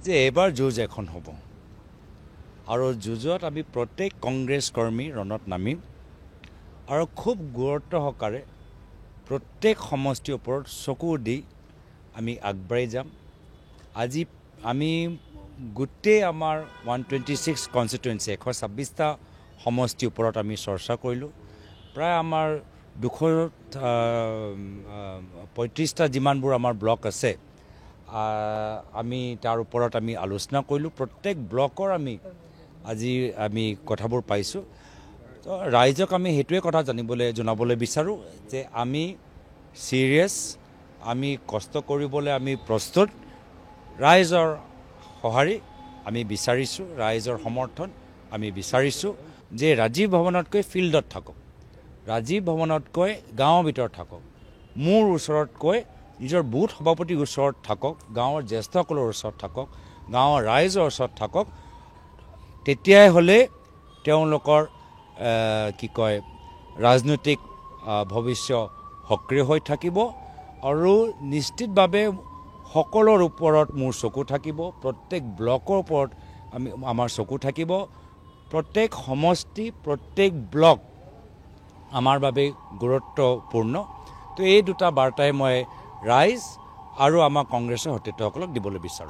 যে এবাৰ যুঁজ এখন হ'ব আৰু যুঁজত আমি প্ৰত্যেক কংগ্ৰেছ কৰ্মী ৰণত নামিম আৰু খুব গুৰুত্ব সহকাৰে প্ৰত্যেক সমষ্টিৰ ওপৰত চকু দি আমি আগবাঢ়ি যাম। আজি আমি গোটেই আমাৰ 126 কনষ্টিটুৱেঞ্চি 126টা সমষ্টিৰ ওপৰত আমি চৰ্চা কৰিলোঁ। প্ৰায় আমাৰ 235টা যিমানবোৰ আমাৰ ব্লক আছে আমি তাৰ ওপৰত আমি আলোচনা কৰিলোঁ। প্ৰত্যেক ব্লকৰ আজি আমি কথাবোৰ পাইছোঁ। তো ৰাইজক আমি সেইটোৱে কথা জনাবলৈ বিচাৰোঁ যে আমি চিৰিয়াছ, আমি কষ্ট কৰিবলৈ আমি প্ৰস্তুত। ৰাইজৰ সঁহাৰি আমি বিচাৰিছোঁ, ৰাইজৰ সমৰ্থন আমি বিচাৰিছোঁ যে ৰাজীৱ ভৱনতকৈ ফিল্ডত থাকক, ৰাজীৱ ভৱনতকৈ গাঁৱৰ ভিতৰত থাকক, মোৰ ওচৰতকৈ নিজৰ বুথ সভাপতিৰ ওচৰত থাকক, গাঁৱৰ জ্যেষ্ঠসকলৰ ওচৰত থাকক, গাঁৱৰ ৰাইজৰ ওচৰত থাকক। তেতিয়াই হ'লে তেওঁলোকৰ ৰাজনৈতিক ভৱিষ্যত সক্ৰিয় হৈ থাকিব আৰু নিশ্চিতভাৱে সকলোৰ ওপৰত মোৰ চকু থাকিব। প্ৰত্যেক ব্লকৰ ওপৰত আমাৰ চকু থাকিব। প্ৰত্যেক সমষ্টি, প্ৰত্যেক ব্লক আমাৰ বাবে গুৰুত্বপূৰ্ণ। তো এই দুটা বাৰ্তাই মই ৰাইজ আৰু আমাৰ কংগ্ৰেছৰ সতীৰ্থসকলক দিবলৈ বিচাৰোঁ।